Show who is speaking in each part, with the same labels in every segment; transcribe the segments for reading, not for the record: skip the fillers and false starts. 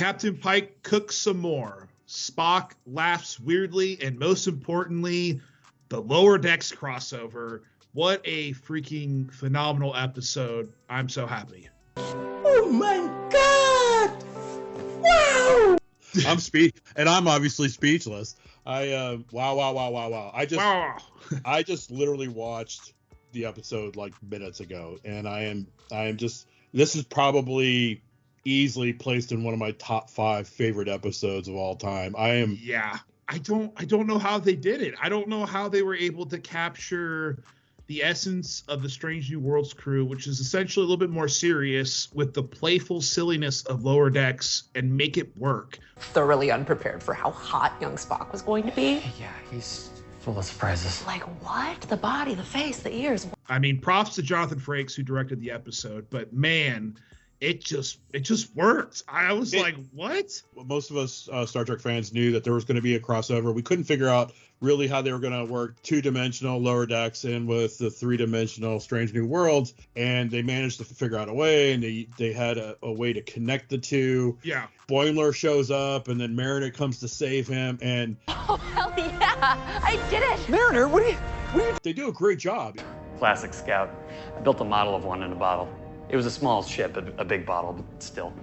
Speaker 1: Captain Pike cooks some more. Spock laughs weirdly, and most importantly, the Lower Decks crossover. What a freaking phenomenal episode. I'm so happy.
Speaker 2: Oh my God! Wow!
Speaker 3: I'm obviously speechless. Wow. I just literally watched the episode like minutes ago, and I am just, this is probably easily placed in one of my top 5 favorite episodes of all time.
Speaker 1: Yeah. I don't know how they did it. I don't know how they were able to capture the essence of the Strange New Worlds crew, which is essentially a little bit more serious, with the playful silliness of Lower Decks and make it work.
Speaker 4: Thoroughly unprepared for how hot young Spock was going to be.
Speaker 5: Yeah, he's full of surprises.
Speaker 4: Like what? The body, the face, the ears.
Speaker 1: I mean, props to Jonathan Frakes, who directed the episode, but man, it just worked. I was like, what?
Speaker 3: Most of us Star Trek fans knew that there was going to be a crossover. We couldn't figure out really how they were going to work 2-dimensional Lower Decks in with the 3-dimensional Strange New Worlds, and they managed to figure out a way, and they had a way to connect the two.
Speaker 1: Yeah.
Speaker 3: Boimler shows up, and then Mariner comes to save him, and
Speaker 4: Oh, hell yeah! I did it!
Speaker 5: Mariner, what are you...
Speaker 3: they do a great job.
Speaker 6: Classic scout. I built a model of one in a bottle. It was a small ship, a big bottle, but still.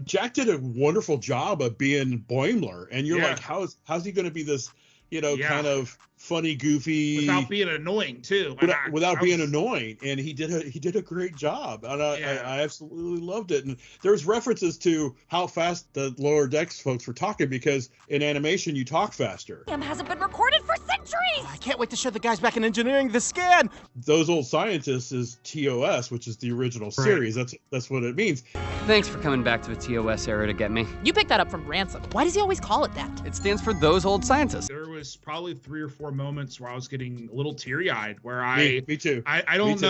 Speaker 3: Jack did a wonderful job of being Boimler, and you're like, how's he going to be this, kind of funny, goofy,
Speaker 1: without being annoying too.
Speaker 3: Without being annoying, and he did a great job, and I absolutely loved it. And there's references to how fast the Lower Decks folks were talking, because in animation you talk faster.
Speaker 4: Hasn't been recorded for centuries.
Speaker 5: I can't wait to show the guys back in engineering the scan.
Speaker 3: Those old scientists is TOS, which is the original series. That's what it means.
Speaker 7: Thanks for coming back to the TOS era to get me.
Speaker 8: You picked that up from Ransom. Why does he always call it that?
Speaker 7: It stands for those old scientists.
Speaker 1: There was probably 3 or 4 moments where I was getting a little teary-eyed, where
Speaker 3: me too.
Speaker 1: I don't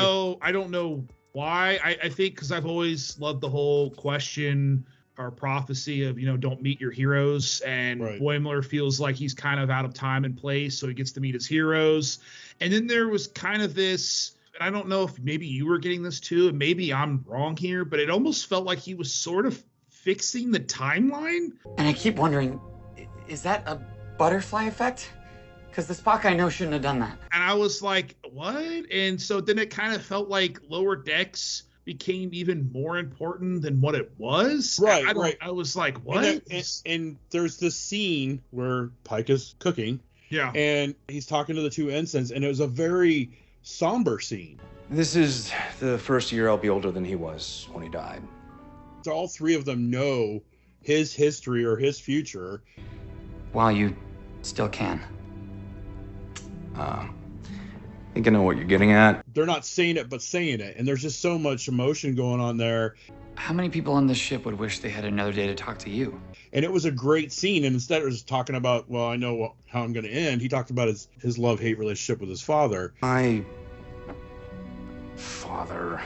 Speaker 1: know why. I think because I've always loved the whole question or prophecy of, don't meet your heroes, and Boimler feels like he's kind of out of time and place, so he gets to meet his heroes. And then there was kind of this, and I don't know if maybe you were getting this too, and maybe I'm wrong here, but it almost felt like he was sort of fixing the timeline.
Speaker 5: And I keep wondering, is that a butterfly effect? Because the Spock I know shouldn't have done that.
Speaker 1: And I was like, what? And so then it kind of felt like Lower Decks became even more important than what it was.
Speaker 3: Right.
Speaker 1: I was like, what?
Speaker 3: And there's this scene where Pike is cooking.
Speaker 1: Yeah.
Speaker 3: And he's talking to the 2 ensigns, and it was a very somber scene.
Speaker 9: This is the first year I'll be older than he was when he died.
Speaker 3: So all 3 of them know his history or his future.
Speaker 5: While you still can.
Speaker 9: I think I know what you're getting at.
Speaker 3: They're not saying it, but saying it. And there's just so much emotion going on there.
Speaker 5: How many people on this ship would wish they had another day to talk to you?
Speaker 3: And it was a great scene. And instead of just talking about, well, I know how I'm going to end, he talked about his love-hate relationship with his father.
Speaker 9: My father,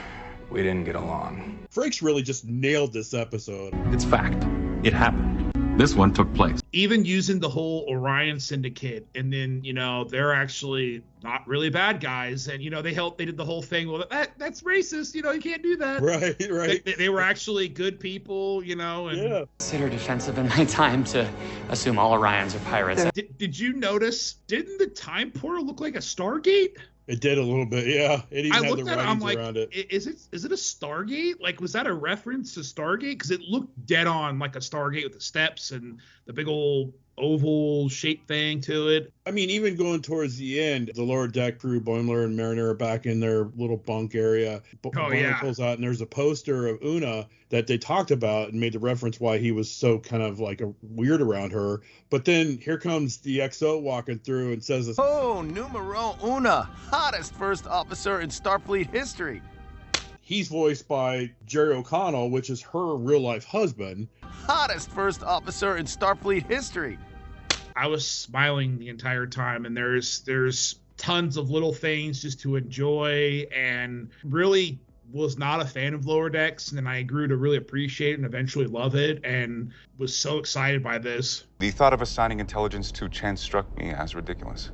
Speaker 9: we didn't get along.
Speaker 3: Frakes really just nailed this episode.
Speaker 10: It's fact. It happened. This one took place.
Speaker 1: Even using the whole Orion Syndicate, and then, they're actually not really bad guys. And, they did the whole thing. Well, that's racist. You can't do that.
Speaker 3: Right.
Speaker 1: They were actually good people, and
Speaker 5: Consider defensive in my time to assume all Orions are pirates.
Speaker 1: Did you notice, didn't the time portal look like a Stargate?
Speaker 3: It did a little bit, yeah. It even had the writings around it.
Speaker 1: Is it a Stargate? Like, was that a reference to Stargate? Because it looked dead on like a Stargate with the steps and the big old oval shaped thing to it.
Speaker 3: I mean, even going towards the end, the Lower Deck crew, Boimler and Mariner, are back in their little bunk area. Boimler pulls out, and there's a poster of Una that they talked about and made the reference why he was so kind of like a weird around her. But then here comes the XO walking through and says this.
Speaker 11: Oh, numero una, hottest first officer in Starfleet history.
Speaker 3: He's voiced by Jerry O'Connell, which is her real-life husband.
Speaker 11: Hottest first officer in Starfleet history.
Speaker 1: I was smiling the entire time, and there's tons of little things just to enjoy, and really was not a fan of Lower Decks, and then I grew to really appreciate it and eventually love it, and was so excited by this.
Speaker 12: The thought of assigning intelligence to chance struck me as ridiculous.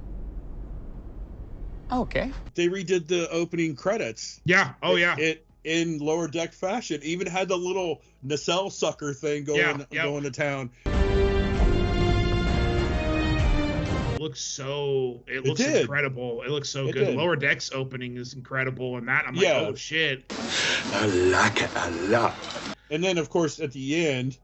Speaker 5: Okay.
Speaker 3: They redid the opening credits.
Speaker 1: Yeah. Oh, yeah.
Speaker 3: in Lower Deck fashion. Even had the little nacelle sucker thing going to town.
Speaker 1: It looks incredible. It looks so good. Lower Deck's opening is incredible, and that I'm like, oh shit.
Speaker 2: I like it a lot.
Speaker 3: And then, of course, at the end,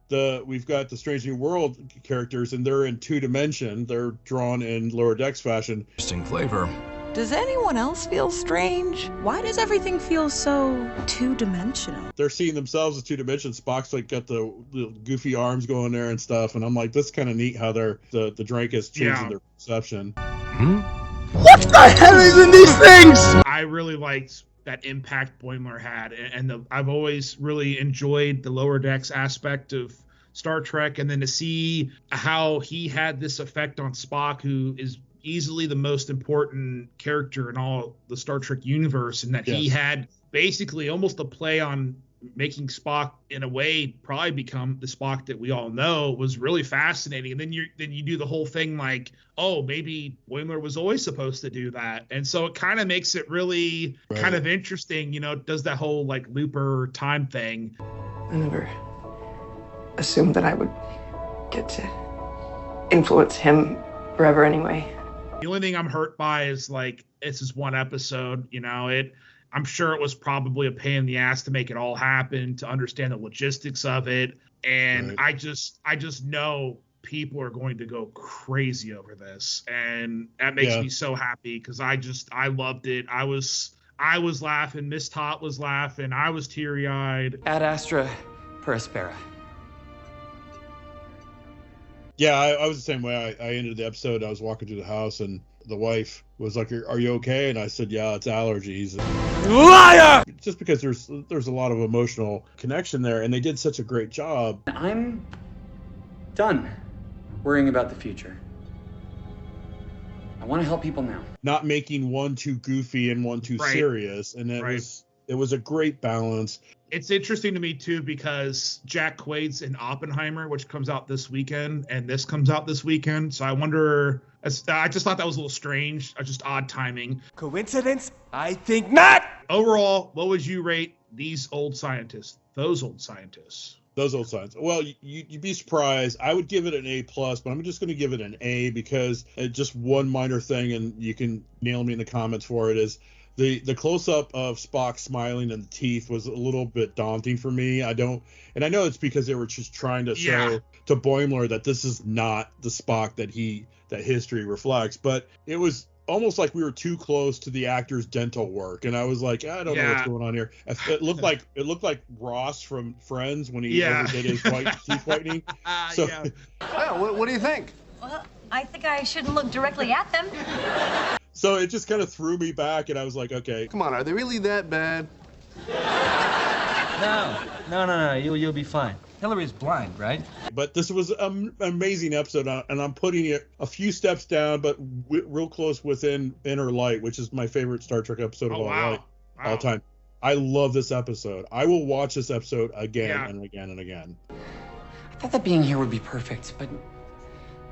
Speaker 3: we've got the Strange New World characters, and they're in 2D. They're drawn in Lower Decks fashion.
Speaker 13: Interesting flavor.
Speaker 14: Does anyone else feel strange? Why does everything feel so two-dimensional?
Speaker 3: They're seeing themselves as 2 dimensions. Spock's like got the goofy arms going there and stuff, and I'm like, that's kind of neat how the Drake is changing their perception.
Speaker 2: What the hell is in these things?
Speaker 1: I really liked that impact Boimler had, and I've always really enjoyed the Lower Decks aspect of Star Trek, and then to see how he had this effect on Spock, who is easily the most important character in all the Star Trek universe, and that he had basically almost a play on making Spock in a way probably become the Spock that we all know, was really fascinating. And then you do the whole thing like, oh, maybe Boimler was always supposed to do that. And so it kind of makes it really kind of interesting, does that whole like looper time thing.
Speaker 15: I never assumed that I would get to influence him forever anyway.
Speaker 1: The only thing I'm hurt by is like, this is one episode, I'm sure it was probably a pain in the ass to make it all happen, to understand the logistics of it. And I just know people are going to go crazy over this. And that makes me so happy, because I loved it. I was laughing. Miss Tot was laughing. I was teary-eyed.
Speaker 6: Ad Astra per Aspera.
Speaker 3: Yeah, I was the same way. I ended the episode. I was walking through the house, and the wife was like, "Are you okay?" And I said, "Yeah, it's allergies."
Speaker 2: Liar!
Speaker 3: Just because there's a lot of emotional connection there, and they did such a great job.
Speaker 6: I'm done worrying about the future. I want to help people now.
Speaker 3: Not making one too goofy and one too serious, and it was a great balance.
Speaker 1: It's interesting to me, too, because Jack Quaid's in Oppenheimer, which comes out this weekend, and this comes out this weekend. So I wonder, I just thought that was a little strange. Just odd timing.
Speaker 2: Coincidence? I think not.
Speaker 1: Overall, what would you rate these old scientists? Those old scientists.
Speaker 3: Those old scientists. Well, you'd be surprised. I would give it an A+, but I'm just going to give it an A, because just one minor thing, and you can nail me in the comments for it, is the close-up of Spock smiling and the teeth was a little bit daunting for me. I know it's because they were just trying to show to Boimler that this is not the Spock that history reflects, but it was almost like we were too close to the actor's dental work, and I was like, I don't know what's going on here. It looked like Ross from Friends when he overdid his teeth whitening. So,
Speaker 11: what do you think?
Speaker 16: Well, I think I shouldn't look directly at them.
Speaker 3: So it just kind of threw me back, and I was like, okay.
Speaker 11: Come on, are they really that bad?
Speaker 17: No, you'll be fine. Hillary's blind, right?
Speaker 3: But this was an amazing episode, and I'm putting it a few steps down, but real close within Inner Light, which is my favorite Star Trek episode of all time. I love this episode. I will watch this episode again and again and again.
Speaker 5: I thought that being here would be perfect, but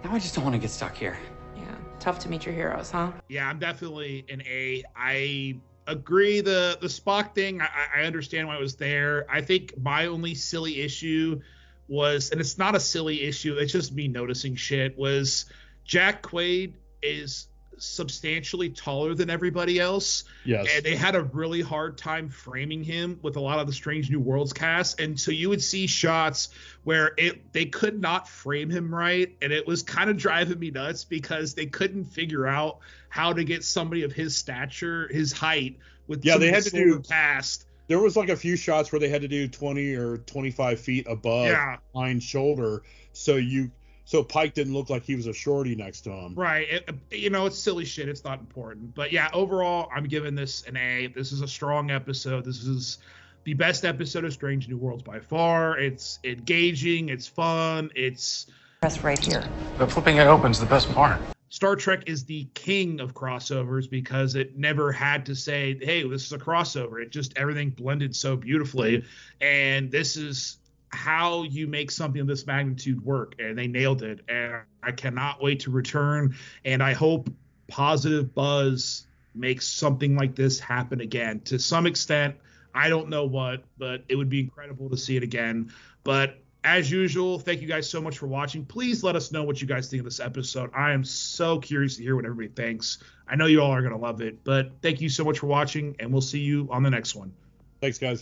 Speaker 5: now I just don't want to get stuck here.
Speaker 4: Yeah, tough to meet your heroes, huh?
Speaker 1: Yeah, I'm definitely an A. I agree. The Spock thing, I understand why it was there. I think my only silly issue was, and it's not a silly issue, it's just me noticing shit, was Jack Quaid is substantially taller than everybody else.
Speaker 3: Yes.
Speaker 1: And they had a really hard time framing him with a lot of the Strange New Worlds cast. And so you would see shots where they could not frame him right. And it was kind of driving me nuts because they couldn't figure out how to get somebody of his stature, his height, with
Speaker 3: they had to do
Speaker 1: cast.
Speaker 3: There was like a few shots where they had to do 20 or 25 feet above Pine's shoulder. So Pike didn't look like he was a shorty next to him.
Speaker 1: Right. It's silly shit. It's not important. But yeah, overall, I'm giving this an A. This is a strong episode. This is the best episode of Strange New Worlds by far. It's engaging. It's fun. It's...
Speaker 4: Press right here.
Speaker 18: The flipping it open's the best part.
Speaker 1: Star Trek is the king of crossovers because it never had to say, hey, this is a crossover. It just, everything blended so beautifully. And this is how you make something of this magnitude work, and they nailed it. And I cannot wait to return, and I hope positive buzz makes something like this happen again. To some extent, I don't know what, but it would be incredible to see it again. But as usual, thank you guys so much for watching. Please let us know what you guys think of this episode. I am so curious to hear what everybody thinks. I know you all are going to love it, but thank you so much for watching, and we'll see you on the next one.
Speaker 3: Thanks, guys.